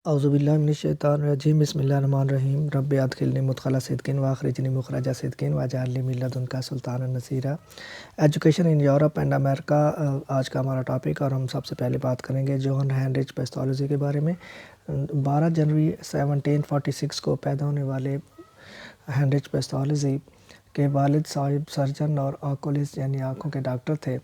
اعوذ باللہ من الشیطان الرجیم بسم اللہ الرحمن الرحیم رب ادخلنی مدخل صدق واخرجنی مخرج صدق واجعل لی من لدنک سلطانا نصیرا۔ Education in Europe and America آج کا ہمارا ٹاپک، اور ہم سب سے پہلے بات کریں گے جوہن ہینریچ پیسٹالوجی کے بارے میں۔ 12 جنوری 1746 کو پیدا ہونے والے ہینریچ پیسٹالوجی کے والد صاحب سرجن اور آکولسٹ یعنی آنکھوں کے ڈاکٹر تھے،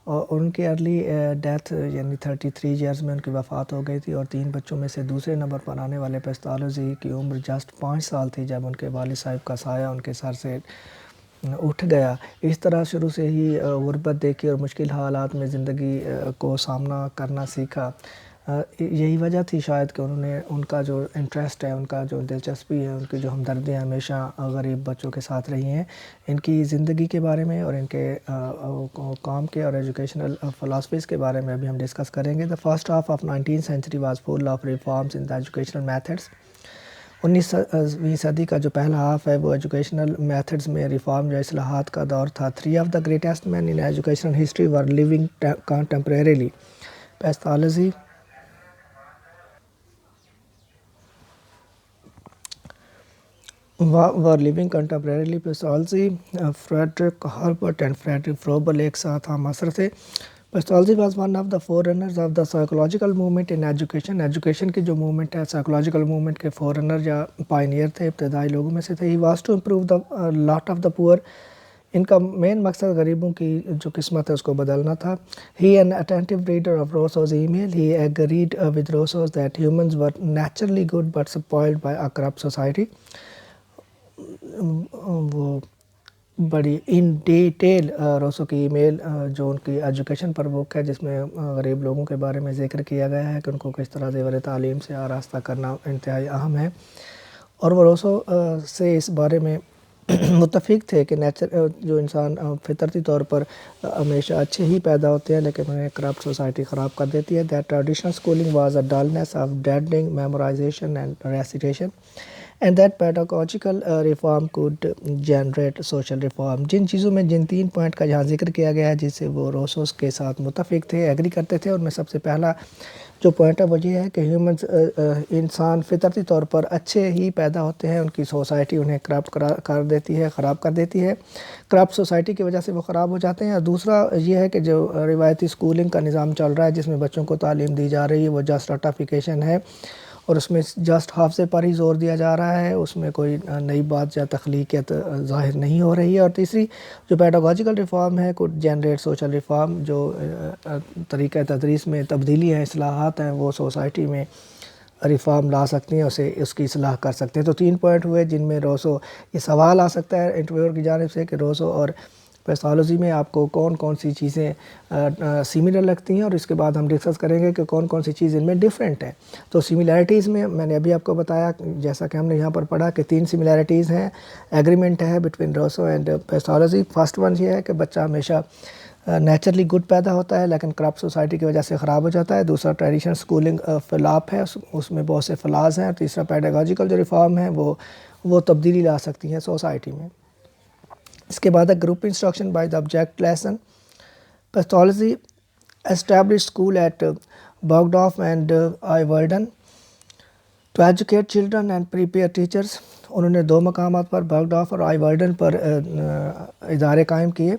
اور ان کی ارلی ڈیتھ یعنی 33 ایئرز میں ان کی وفات ہو گئی تھی، اور 3 بچوں میں سے دوسرے نمبر پر آنے والے پیسٹالوجی کی عمر جسٹ 5 سال تھی جب ان کے والد صاحب کا سایہ ان کے سر سے اٹھ گیا۔ اس طرح شروع سے ہی غربت دیکھی اور مشکل حالات میں زندگی کو سامنا کرنا سیکھا۔ یہی وجہ تھی شاید کہ ان کا جو انٹرسٹ ہے، ان کا جو دلچسپی ہے، ان کی جو ہمدردی ہمیشہ غریب بچوں کے ساتھ رہی ہیں۔ ان کی زندگی کے بارے میں اور ان کے کام کے اور ایجوکیشنل فلاسفیز کے بارے میں ابھی ہم ڈسکس کریں گے۔ The first half of 19th century was full of reforms in the educational methods۔ 19ویں صدی کا جو پہلا ہاف ہے وہ ایجوکیشنل میتھڈز میں ریفارم یا اصلاحات کا دور تھا۔ 3 of the greatest men in educational history were living contemporarily۔ Pestalozzi were living contemporarily۔ Pestalozzi Friedrich Herbart and Friedrich Froebel ایک ساتھ ہم عصر تھے۔ Pestalozzi was one of the forerunners of the psychological movement in education۔ Education کی جو movement ہے، psychological movement کے foreigner یا پائنیئر تھے، ابتدائی لوگوں میں سے تھے۔ He was to improve the lot of the poor۔ ان کا مین مقصد غریبوں کی جو قسمت ہے اس کو بدلنا تھا۔ He an attentive reader of Rousseau's email۔ He agreed with Rousseau that humans were naturally good but spoiled by a corrupt society۔ وہ بڑی ان ڈیٹیل روسو کی ای میل جو ان کی ایجوکیشن پر بک ہے، جس میں غریب لوگوں کے بارے میں ذکر کیا گیا ہے کہ ان کو کس طرح زیور تعلیم سے آراستہ کرنا انتہائی اہم ہے، اور وہ روسو سے اس بارے میں متفق تھے کہ جو انسان فطرتی طور پر ہمیشہ اچھے ہی پیدا ہوتے ہیں لیکن انہیں کرپٹ سوسائٹی خراب کر دیتی ہے۔ That traditional schooling was a dullness of deadening memorization and recitation and that pedagogical reform could generate social reform۔ جن چیزوں میں جن 3 پوائنٹ کا یہاں ذکر کیا گیا ہے جس سے وہ روسوس کے ساتھ متفق تھے، ایگری کرتے تھے، ان میں سب سے پہلا جو پوائنٹ ہے وہ یہ ہے کہ انسان فطرتی طور پر اچھے ہی پیدا ہوتے ہیں، ان کی سوسائٹی انہیں کرپٹ کر دیتی ہے، خراب کر دیتی ہے، کرپٹ سوسائٹی کی وجہ سے وہ خراب ہو جاتے ہیں۔ اور دوسرا یہ ہے کہ جو روایتی سکولنگ کا نظام چل رہا ہے جس میں بچوں کو تعلیم دی جا رہی ہے وہ جسٹ رٹافیکیشن ہے، اور اس میں جسٹ حافظے پر ہی زور دیا جا رہا ہے، اس میں کوئی نئی بات یا تخلیقیت ظاہر نہیں ہو رہی ہے۔ اور تیسری جو پیڈاگوجیکل ریفارم ہے، کوڈ جنریٹ سوشل ریفارم، جو طریقہ تدریس میں تبدیلی ہیں، اصلاحات ہیں، وہ سوسائٹی میں ریفارم لا سکتی ہیں، اس کی اصلاح کر سکتے ہیں۔ تو 3 پوائنٹ ہوئے جن میں روسو، یہ سوال آ سکتا ہے انٹرویور کی جانب سے کہ روسو اور پیسٹالوجی میں آپ کو کون کون سی چیزیں سملر لگتی ہیں، اور اس کے بعد ہم ڈسکس کریں گے کہ کون کون سی چیز ان میں ڈیفرنٹ ہے۔ تو سملیرٹیز میں نے ابھی آپ کو بتایا، جیسا کہ ہم نے یہاں پر پڑھا کہ 3 سملیرٹیز ہیں، ایگریمنٹ ہے between Rousseau and Pestalozzi. First one یہ ہے کہ بچہ ہمیشہ نیچرلی گڈ پیدا ہوتا ہے لیکن کرپٹ سوسائٹی کی وجہ سے خراب ہو جاتا ہے۔ دوسرا ٹریڈیشنل سکولنگ فلاپ ہے، اس میں بہت سے فلاز ہیں۔ اور تیسرا پیڈاگوجیکل جو ریفارم ہے وہ تبدیلی لا سکتی ہیں سوسائٹی میں۔ اس کے بعد group instruction by the object lesson. Pestalozzi established school at Bergdorf and Iwerden to educate children and prepare teachers۔ انہوں نے 2 مقامات پر برگڈارف اور آئیورڈن پر ادارے قائم کیے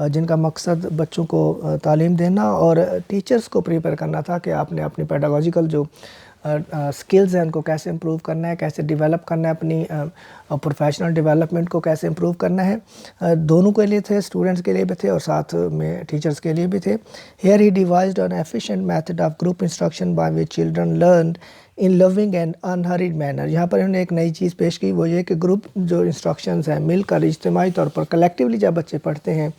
جن کا مقصد بچوں کو تعلیم دینا اور ٹیچرز کو پریپیئر کرنا تھا کہ آپ نے اپنی پیڈاگوجیکل جو سکلز ہیں ان کو کیسے امپروو کرنا ہے، کیسے ڈیولپ کرنا ہے، اپنی پروفیشنل ڈیولپمنٹ کو کیسے امپروو کرنا ہے۔ دونوں کے لیے تھے، اسٹوڈنٹس کے لیے بھی تھے اور ساتھ میں ٹیچرز کے لیے بھی تھے۔ Here he devised an efficient method of group instruction by which children learned in loving and unhurried manner۔ یہاں پر انہوں نے ایک نئی چیز پیش کی، وہ یہ کہ گروپ جو انسٹرکشنز ہیں، مل کر اجتماعی طور پر کلیکٹیولی جب بچے پڑھتے ہیں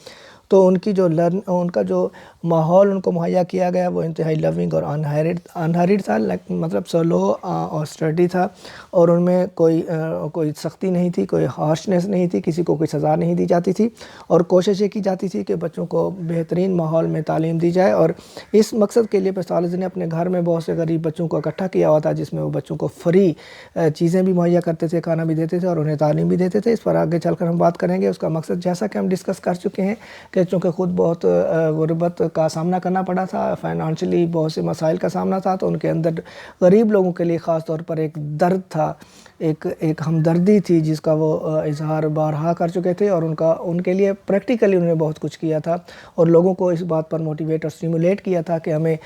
تو ان کا جو ماحول ان کو مہیا کیا گیا وہ انتہائی لونگ اور انہریڈ تھا، مطلب سلو اور اسٹڈی تھا، اور ان میں کوئی سختی نہیں تھی، کوئی ہارشنس نہیں تھی، کسی کو کوئی سزا نہیں دی جاتی تھی، اور کوشش یہ کی جاتی تھی کہ بچوں کو بہترین ماحول میں تعلیم دی جائے۔ اور اس مقصد کے لیے پیسٹالوجی نے اپنے گھر میں بہت سے غریب بچوں کو اکٹھا کیا ہوا تھا جس میں وہ بچوں کو فری چیزیں بھی مہیا کرتے تھے، کھانا بھی دیتے تھے اور انہیں تعلیم بھی دیتے تھے۔ اس پر آگے چل کر ہم بات کریں گے۔ اس کا مقصد جیسا کہ ہم ڈسکس کر چکے ہیں کہ چونکہ خود بہت غربت کا سامنا کرنا پڑا تھا، فائنانشلی بہت سے مسائل کا سامنا تھا، تو ان کے اندر غریب لوگوں کے لیے خاص طور پر ایک درد تھا، ایک ہمدردی تھی جس کا وہ اظہار بارہا کر چکے تھے، اور ان کے لیے پریکٹیکلی انہوں نے بہت کچھ کیا تھا اور لوگوں کو اس بات پر موٹیویٹ اور اسٹیمولیٹ کیا تھا کہ ہمیں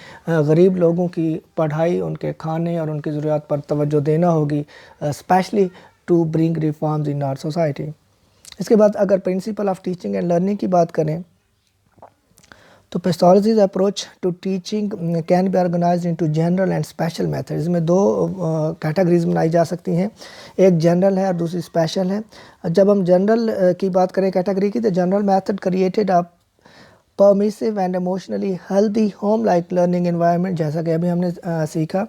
غریب لوگوں کی پڑھائی، ان کے کھانے اور ان کی ضروریات پر توجہ دینا ہوگی، especially to bring reforms in our society. اس کے بعد اگر principle of teaching and learning کی بات کریں تو Pestalozzi's approach to teaching can be organised into general and special method. اس میں دو کیٹیگریز بنائی جا سکتی ہیں، ایک جنرل ہے اور دوسری اسپیشل ہے۔ جب ہم جنرل کی بات کریں کیٹیگری کی، تو general method created a permissive and emotionally healthy home like learning environment, جیسا کہ ابھی ہم نے سیکھا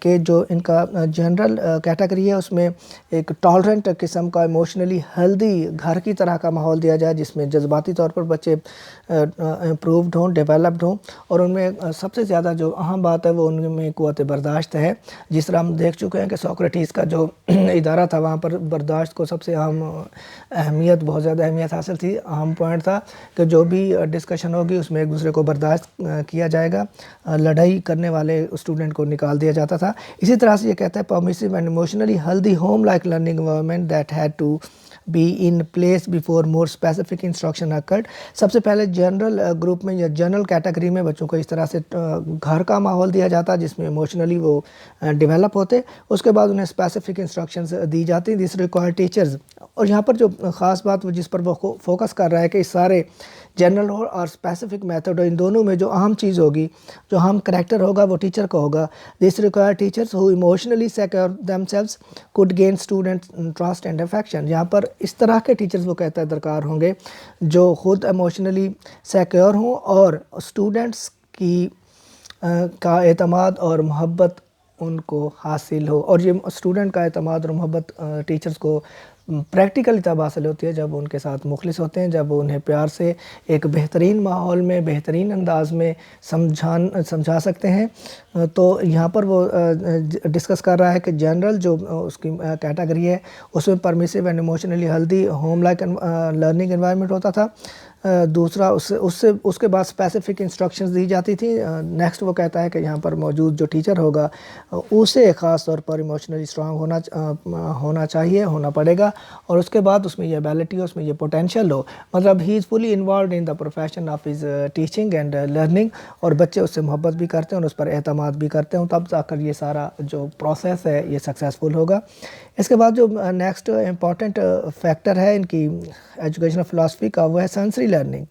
کہ جو ان کا جنرل کیٹیگری ہے اس میں ایک ٹالرنٹ قسم کا ایموشنلی ہیلدی گھر کی طرح کا ماحول دیا جائے، جس میں جذباتی طور پر بچے امپرووڈ ہوں، ڈیولپڈ ہوں، اور ان میں سب سے زیادہ جو اہم بات ہے وہ ان میں قوت برداشت ہے۔ جس طرح ہم دیکھ چکے ہیں کہ سوکریٹیز کا جو ادارہ تھا وہاں پر برداشت کو سب سے اہم اہمیت، بہت زیادہ اہمیت حاصل تھی، اہم پوائنٹ تھا کہ جو بھی ڈسکشن ہوگی اس میں ایک دوسرے کو برداشت کیا جائے گا، لڑائی کرنے والے اسٹوڈنٹ کو نکال دیا جاتا تھا۔ اسی طرح سے یہ کہتا ہے permissive and emotionally healthy home like learning environment that had to be in place before more specific instruction occurred. سب سے پہلے جنرل گروپ میں یا جنرل کیٹیگری میں بچوں کو اس طرح سے گھر کا ماحول دیا جاتا جس میں ایموشنلی وہ ڈیولپ ہوتے، اس کے بعد انہیں اسپیسیفک انسٹرکشنز دی جاتی، دس ریکوائر ٹیچرز۔ اور یہاں پر جو خاص بات جس پر وہ فوکس کر رہا ہے کہ اس سارے جنرل ہو اور اسپیسیفک میتھڈ ہو، ان دونوں میں جو اہم چیز ہوگی، جو اہم کریکٹر ہوگا وہ ٹیچر کا ہوگا۔ This require teachers who emotionally secure themselves could gain student trust and affection. یہاں پر اس طرح کے ٹیچرز وہ کہتا ہے درکار ہوں گے جو خود ایموشنلی سیکیور ہوں اور اسٹوڈنٹس کی کا اعتماد اور محبت ان کو حاصل ہو، اور یہ اسٹوڈنٹ کا اعتماد اور محبت ٹیچرز کو پریکٹیکلی تب حاصل ہوتی ہے جب ان کے ساتھ مخلص ہوتے ہیں، جب انہیں پیار سے ایک بہترین ماحول میں بہترین انداز میں سمجھا سکتے ہیں۔ تو یہاں پر وہ ڈسکس کر رہا ہے کہ جنرل جو اس کی کیٹیگری ہے اس میں permissive and emotionally healthy home like learning environment ہوتا تھا، دوسرا اس کے بعد اسپیسیفک انسٹرکشنز دی جاتی تھی۔ نیکسٹ وہ کہتا ہے کہ یہاں پر موجود جو ٹیچر ہوگا اسے خاص طور پر ایموشنلی اسٹرانگ ہونا پڑے گا، اور اس کے بعد اس میں یہ ایبیلٹی ہو، اس میں یہ پوٹینشیل ہو، مطلب he is fully involved in the profession of his teaching and learning, اور بچے اس سے محبت بھی کرتے ہیں اور اس پر اعتماد بھی کرتے ہیں، تب جا کر یہ سارا جو پروسیس ہے یہ سکسیزفل ہوگا۔ اس کے بعد جو نیکسٹ امپورٹنٹ فیکٹر ہے ان کی ایجوکیشنل فلاسفی کا وہ ہے sensory learning.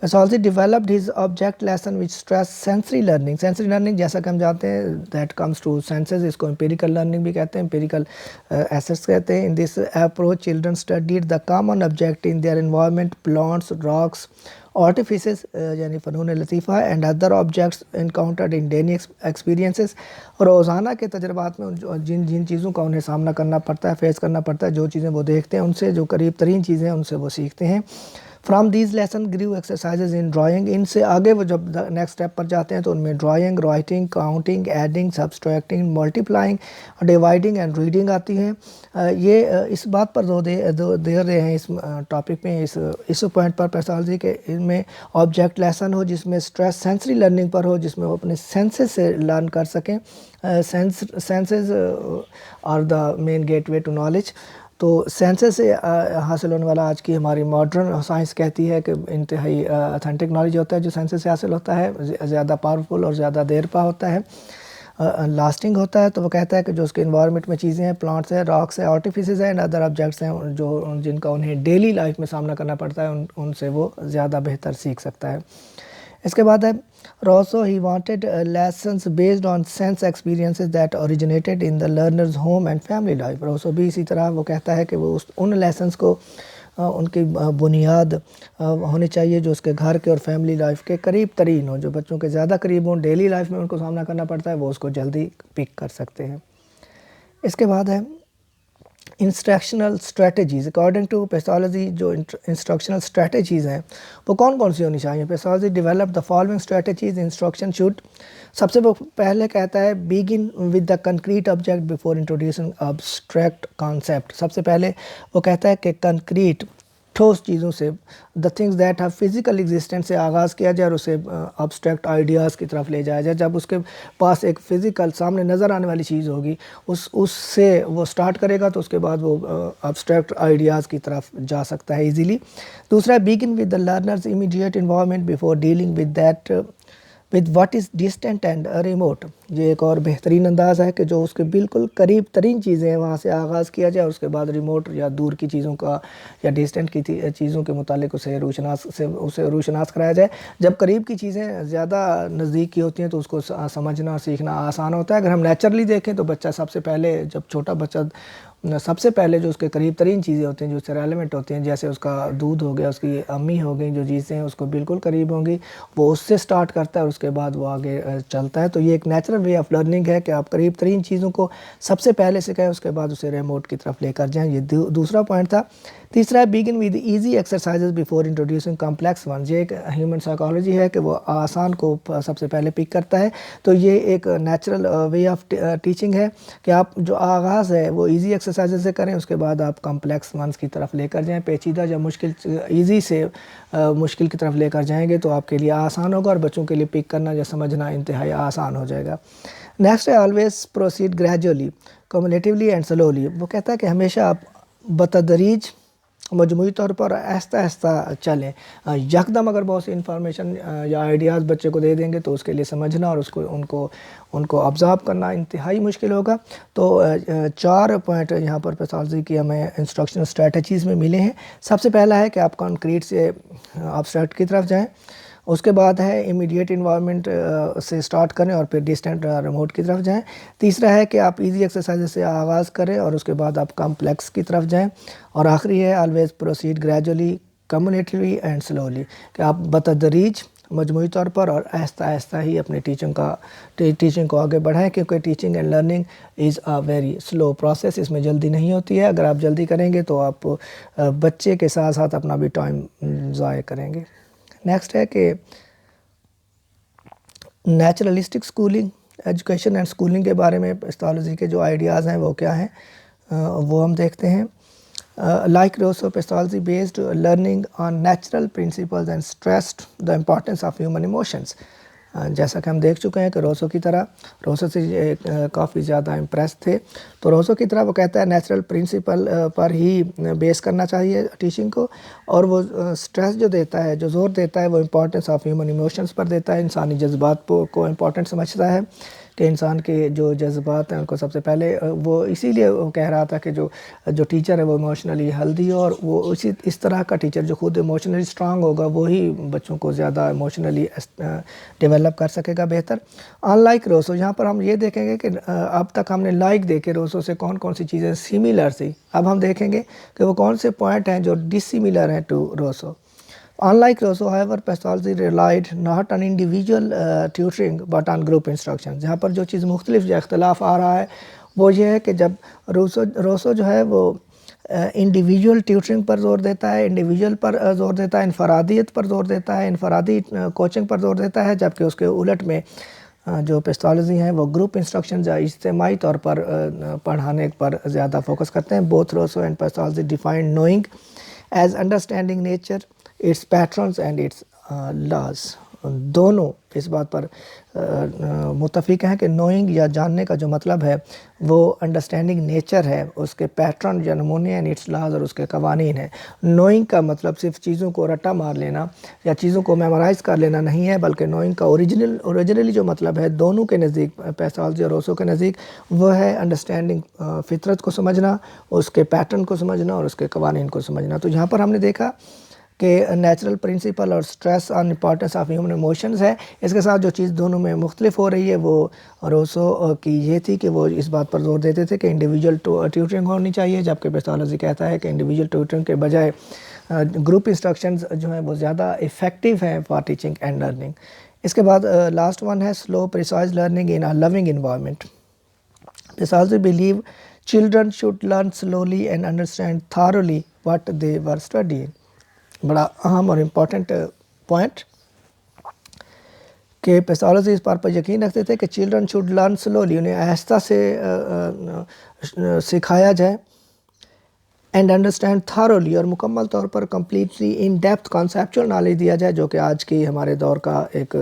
Pestalozzi developed his object lesson which stress sensory learning. Sensory learning جیسا کہ ہم جانتے ہیں دیٹ کمز ٹو سینسز، اس کو امپیریکل لرننگ بھی کہتے ہیں، امپیریکل ایسٹس کہتے ہیں۔ In this approach children studied the common object in their environment, plants, rocks, artefacts یعنی فنون لطیفہ، and other objects encountered in daily experiences, اور روزانہ کے تجربات میں جن چیزوں کا انہیں سامنا کرنا پڑتا ہے، فیس کرنا پڑتا ہے، جو چیزیں وہ دیکھتے ہیں ان سے جو قریب ترین چیزیں ہیں ان سے وہ سیکھتے ہیں۔ From these lesson grew exercises in drawing, ان سے آگے وہ جب نیکسٹ اسٹیپ پر جاتے ہیں تو ان میں drawing, writing, counting, adding, subtracting, multiplying, dividing and reading آتی ہیں۔ یہ اس بات پر زور دے رہے ہیں اس ٹاپک میں، اس پوائنٹ پر پیتھولوجی کے ان میں آبجیکٹ لیسن ہو جس میں اسٹریس سینسری لرننگ پر ہو، جس میں وہ اپنے سینسز سے لرن کر سکیں۔ Senses are the main gateway to knowledge. تو سینسز سے حاصل ہونے والا آج کی ہماری ماڈرن سائنس کہتی ہے کہ انتہائی اتھینٹک نالج ہوتا ہے جو سینسز سے حاصل ہوتا ہے، زیادہ پاورفل اور زیادہ دیر پا ہوتا ہے، لاسٹنگ ہوتا ہے۔ تو وہ کہتا ہے کہ جو اس کے انوائرمنٹ میں چیزیں ہیں، پلانٹس ہیں، راکس ہیں، آرٹیفیسز ہیں، اینڈ ادر آبجیکٹس ہیں جن کا انہیں ڈیلی لائف میں سامنا کرنا پڑتا ہے، ان سے وہ زیادہ بہتر سیکھ سکتا ہے۔ اس کے بعد ہے Rousseau he wanted lessons based on sense experiences that originated in the learners home and family life. Rousseau بھی اسی طرح وہ کہتا ہے کہ وہ ان لیسنس کو ان کی بنیاد ہونی چاہیے جو اس کے گھر کے اور فیملی لائف کے قریب ترین ہوں، جو بچوں کے زیادہ قریب ہوں، ڈیلی لائف میں ان کو سامنا کرنا پڑتا ہے، وہ اس کو جلدی پک کر سکتے ہیں۔ اس کے بعد ہے instructional strategies. According to Pestalozzi جو انسٹرکشنل اسٹریٹجیز ہیں وہ کون سی ہونی چاہیے؟ Pestalozzi develop the following strategies instruction should. سب سے پہلے کہتا ہے begin with the concrete object before introducing abstract concept. سب سے پہلے وہ کہتا ہے کہ کنکریٹ ٹھوس چیزوں سے the things that have physical existence سے آغاز کیا جائے اور اسے ابسٹریکٹ آئیڈیاز کی طرف لے جایا جائے. جب اس کے پاس ایک فزیکل سامنے نظر آنے والی چیز ہوگی اس سے وہ سٹارٹ کرے گا تو اس کے بعد وہ ابسٹریکٹ آئیڈیاز کی طرف جا سکتا ہے ایزیلی. دوسرا begin with the learner's immediate involvement before dealing with that with what is distant and remote. یہ ایک اور بہترین انداز ہے کہ جو اس کے بالکل قریب ترین چیزیں ہیں وہاں سے آغاز کیا جائے اور اس کے بعد ریموٹ یا دور کی چیزوں کا یا ڈسٹینٹ کی چیزوں کے متعلق اسے روشناس کرایا جائے. جب قریب کی چیزیں زیادہ نزدیک کی ہوتی ہیں تو اس کو سمجھنا اور سیکھنا آسان ہوتا ہے. اگر ہم نیچرلی دیکھیں تو بچہ سب سے پہلے جب چھوٹا بچہ سب سے پہلے جو اس کے قریب ترین چیزیں ہوتی ہیں جو اس سے ریلیونٹ ہوتی ہیں جیسے اس کا دودھ ہو گیا, اس کی امی ہو گئی, جو چیزیں اس کو بالکل قریب ہوں گی وہ اس سے سٹارٹ کرتا ہے اور اس کے بعد وہ آگے چلتا ہے. تو یہ ایک نیچرل وے آف لرننگ ہے کہ آپ قریب ترین چیزوں کو سب سے پہلے سکھائیں اس کے بعد اسے ریموٹ کی طرف لے کر جائیں. یہ دوسرا پوائنٹ تھا. تیسرا ہے begin with easy exercises before introducing complex ones. یہ ایک ہیومن سائیکالوجی ہے کہ وہ آسان کو سب سے پہلے پک کرتا ہے. تو یہ ایک نیچرل وے آف ٹیچنگ ہے کہ آپ جو آغاز ہے وہ ایزی ایکسرسائزز سے کریں, اس کے بعد آپ کمپلیکس ونس کی طرف لے کر جائیں. پیچیدہ یا مشکل ایزی سے مشکل کی طرف لے کر جائیں گے تو آپ کے لیے آسان ہوگا اور بچوں کے لیے پک کرنا یا سمجھنا انتہائی آسان ہو جائے گا. نیکسٹ ہے always proceed gradually cumulatively and slowly. وہ کہتا ہے کہ ہمیشہ آپ بتدریج مجموعی طور پر آہستہ آہستہ چلیں. یکدم اگر بہت سی انفارمیشن یا آئیڈیاز بچے کو دے دیں گے تو اس کے لیے سمجھنا اور ان کو آبزرو کرنا انتہائی مشکل ہوگا. تو 4 پوائنٹ یہاں پر پیتھالوجی کی ہمیں انسٹرکشنل اسٹریٹجیز میں ملے ہیں. سب سے پہلا ہے کہ آپ کانکریٹ سے ابسٹریکٹ کی طرف جائیں. اس کے بعد ہے امیڈیٹ انوائرمنٹ سے سٹارٹ کریں اور پھر ڈسٹینٹ ریموٹ کی طرف جائیں. تیسرا ہے کہ آپ ایزی ایکسرسائز سے آغاز کریں اور اس کے بعد آپ کمپلیکس کی طرف جائیں. اور آخری ہے always proceed gradually cumulatively and slowly کہ آپ بتدریج مجموعی طور پر اور آہستہ آہستہ ہی اپنے ٹیچنگ کو آگے بڑھائیں کیونکہ teaching and learning is a very slow process. اس میں جلدی نہیں ہوتی ہے. اگر آپ جلدی کریں گے تو آپ بچے کے ساتھ ساتھ اپنا بھی ٹائم ضائع کریں گے. نیکسٹ ہے کہ naturalistic schooling education and schooling کے بارے میں پیتھالوجی کے جو آئیڈیاز ہیں وہ کیا ہیں وہ ہم دیکھتے ہیں. Like Rousseau, pathology based learning on natural principles and stressed the importance of human emotions. جیسا کہ ہم دیکھ چکے ہیں کہ روسو کی طرح روسو سے کافی زیادہ امپریس تھے. تو روسو کی طرح وہ کہتا ہے نیچرل پرنسپل پر ہی بیس کرنا چاہیے ٹیچنگ کو, اور وہ سٹریس جو دیتا ہے جو زور دیتا ہے وہ امپورٹنس آف ہیومن ایموشنز پر دیتا ہے. انسانی جذبات کو امپورٹنٹ سمجھتا ہے کہ انسان کے جو جذبات ہیں ان کو سب سے پہلے وہ اسی لیے وہ کہہ رہا تھا کہ جو ٹیچر ہے وہ ایموشنلی ہیلدی ہو اور وہ اس طرح کا ٹیچر جو خود ایموشنلی اسٹرانگ ہوگا وہی بچوں کو زیادہ ایموشنلی ڈیولپ کر سکے گا بہتر. ان لائک روسو یہاں پر ہم یہ دیکھیں گے کہ اب تک ہم نے لائک دیکھے روسو سے کون کون سی چیزیں سملر تھی. اب ہم دیکھیں گے کہ وہ کون سے پوائنٹ ہیں جو ڈسیملر ہیں to Rousseau. Unlike Rousseau, however, pathology relied not on individual tutoring but on group instruction. جہاں پر جو چیز مختلف یا اختلاف آ رہا ہے وہ یہ ہے کہ جب روسو جو ہے وہ انڈیویجول ٹیوٹرنگ پر زور دیتا ہے, انڈیویجول پر زور دیتا ہے, انفرادیت پر زور دیتا ہے, انفرادی کوچنگ پر زور دیتا ہے, جبکہ اس کے الٹ میں جو پیتھالوجی ہیں وہ گروپ انسٹرکشن یا اجتماعی طور پر پڑھانے پر زیادہ فوکس کرتے ہیں. Both Rousseau and pathology defined knowing as understanding nature, its patterns and its laws. دونوں اس بات پر متفق ہیں کہ نوئنگ یا جاننے کا جو مطلب ہے وہ انڈرسٹینڈنگ نیچر ہے, اس کے پیٹرن یا نمونے ہیں, اٹس لاز اور اس کے قوانین ہیں. نوئنگ کا مطلب صرف چیزوں کو رٹا مار لینا یا چیزوں کو میمورائز کر لینا نہیں ہے, بلکہ نوئنگ کا اوریجنلی جو مطلب ہے دونوں کے نزدیک پیتھالوجی اور روسو کے نزدیک وہ ہے انڈرسٹینڈنگ فطرت کو سمجھنا, اس کے پیٹرن کو سمجھنا اور اس کے قوانین کو سمجھنا. تو یہاں پر ہم نے دیکھا کہ نیچرل پرنسپل اور stress on importance of human emotions ہے. اس کے ساتھ جو چیز دونوں میں مختلف ہو رہی ہے وہ روسو کی یہ تھی کہ وہ اس بات پر زور دیتے تھے کہ انڈیویجول ٹیوٹرنگ ہونی چاہیے, جبکہ پیتھالوجی کہتا ہے کہ انڈیویجول ٹیوٹرنگ کے بجائے گروپ انسٹرکشنز جو ہیں وہ زیادہ افیکٹو ہیں فار ٹیچنگ اینڈ لرننگ. اس کے بعد لاسٹ ون ہے slow precise learning in a loving environment. Pestalozzi believe children should learn slowly and understand thoroughly what they were studying. بڑا اہم اور امپورٹنٹ پوائنٹ کہ پیتھالوجی اس بات پر یقین رکھتے تھے کہ چلڈرن شوڈ لرن سلولی, انہیں آہستہ سے سکھایا جائے, اینڈ انڈرسٹینڈ تھارولی، اور مکمل طور پر completely in depth conceptual knowledge دیا جائے، جو کہ آج کی ہمارے دور کا ایک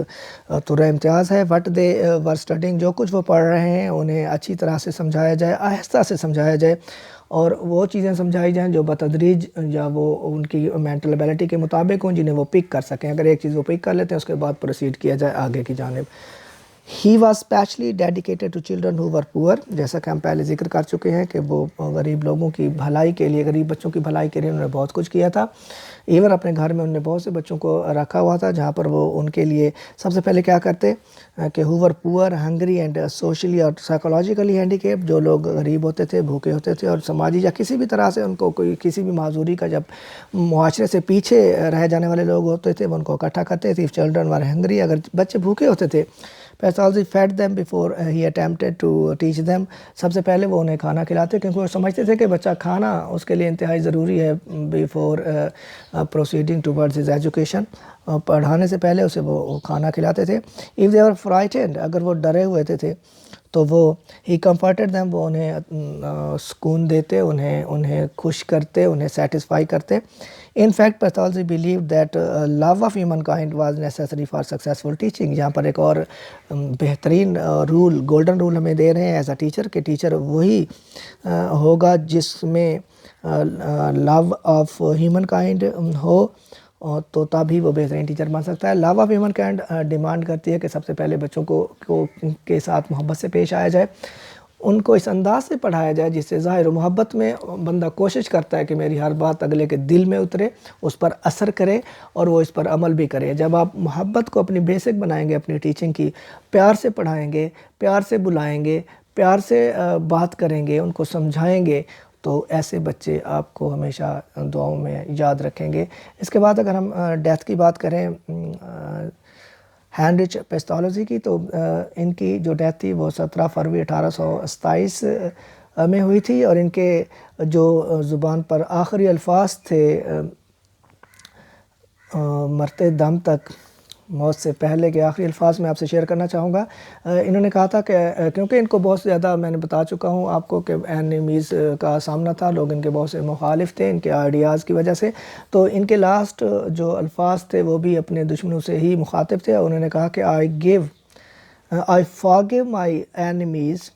طرح امتیاز ہے. وٹ دے ور اسٹڈنگ، جو کچھ وہ پڑھ رہے ہیں انہیں اچھی طرح سے سمجھایا جائے، آہستہ سے سمجھایا جائے، اور وہ چیزیں سمجھائی جائیں جو بتدریج یا وہ ان کی مینٹل ایبیلٹی کے مطابق ہوں، جنہیں وہ پک کر سکیں. اگر ایک چیز وہ پک کر لیتے ہیں اس کے بعد پروسیڈ کیا جائے آگے کی جانب. He was specially dedicated to children who were poor، جیسا کہ ہم پہلے ذکر کر چکے ہیں کہ وہ غریب لوگوں کی بھلائی کے لیے، غریب بچوں کی بھلائی کے لیے انہوں نے بہت کچھ کیا تھا. ایون اپنے گھر میں انہوں نے بہت سے بچوں کو رکھا ہوا تھا جہاں پر وہ ان کے لیے سب سے پہلے کیا کرتے کہ who were poor, hungry and socially اور psychologically handicapped، جو لوگ غریب ہوتے تھے، بھوکے ہوتے تھے اور سماجی یا کسی بھی طرح سے ان کو کوئی کسی بھی معذوری کا، جب معاشرے سے پیچھے رہ جانے والے لوگ ہوتے تھے وہ ان کو اکٹھا کرتے تھے. children were hungry، اگر بچے بھوکے ہوتے تھے، Pathology fed them before he attempted to teach them، سب سے پہلے وہ انہیں کھانا کھلاتے کیونکہ وہ سمجھتے تھے کہ بچہ کھانا اس کے لیے انتہائی ضروری ہے before proceeding towards his education، پڑھانے سے پہلے اسے وہ کھانا کھلاتے تھے. If they were frightened، اگر وہ ڈرے ہوئے تھے تو وہ he comforted them، وہ انہیں سکون دیتے، انہیں خوش کرتے، انہیں سیٹسفائی کرتے. In fact pathology believed that love of humankind was necessary for successful teaching، یہاں پر ایک اور بہترین رول، گولڈن رول ہمیں دے رہے ہیں ایز اے ٹیچر کہ ٹیچر وہی ہوگا جس میں لو آف ہیومن کائنڈ ہو، تو تبھی وہ بہترین ٹیچر بن سکتا ہے. Love of humankind demand کرتی ہے کہ سب سے پہلے بچوں کو کے ساتھ محبت سے پیش آیا جائے، ان کو اس انداز سے پڑھایا جائے جس سے ظاہر و محبت میں بندہ کوشش کرتا ہے کہ میری ہر بات اگلے کے دل میں اترے، اس پر اثر کرے اور وہ اس پر عمل بھی کرے. جب آپ محبت کو اپنی بیسک بنائیں گے اپنی ٹیچنگ کی، پیار سے پڑھائیں گے، پیار سے بلائیں گے، پیار سے بات کریں گے، ان کو سمجھائیں گے، تو ایسے بچے آپ کو ہمیشہ دعاؤں میں یاد رکھیں گے. اس کے بعد اگر ہم ڈیتھ کی بات کریں ہینرچ پیتھولوجی کی، تو ان کی جو ڈیتھ تھی وہ 17 فروری 1827 میں ہوئی تھی، اور ان کے جو زبان پر آخری الفاظ تھے مرتے دم تک، موت سے پہلے کے آخری الفاظ میں آپ سے شیئر کرنا چاہوں گا. انہوں نے کہا تھا کہ کیونکہ ان کو بہت زیادہ، میں نے بتا چکا ہوں آپ کو کہ اینیمیز کا سامنا تھا، لوگ ان کے بہت سے مخالف تھے ان کے آئیڈیاز کی وجہ سے، تو ان کے لاسٹ جو الفاظ تھے وہ بھی اپنے دشمنوں سے ہی مخاطب تھے. انہوں نے کہا کہ I forgive my enemies,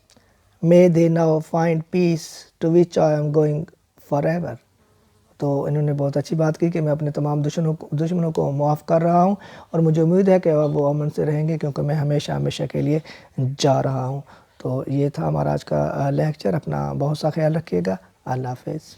may they now find peace to which I am going forever. تو انہوں نے بہت اچھی بات کی کہ میں اپنے تمام دشمنوں کو معاف کر رہا ہوں، اور مجھے امید ہے کہ وہ امن سے رہیں گے کیونکہ میں ہمیشہ ہمیشہ کے لیے جا رہا ہوں. تو یہ تھا ہمارا آج کا لیکچر. اپنا بہت سا خیال رکھیے گا. اللہ حافظ.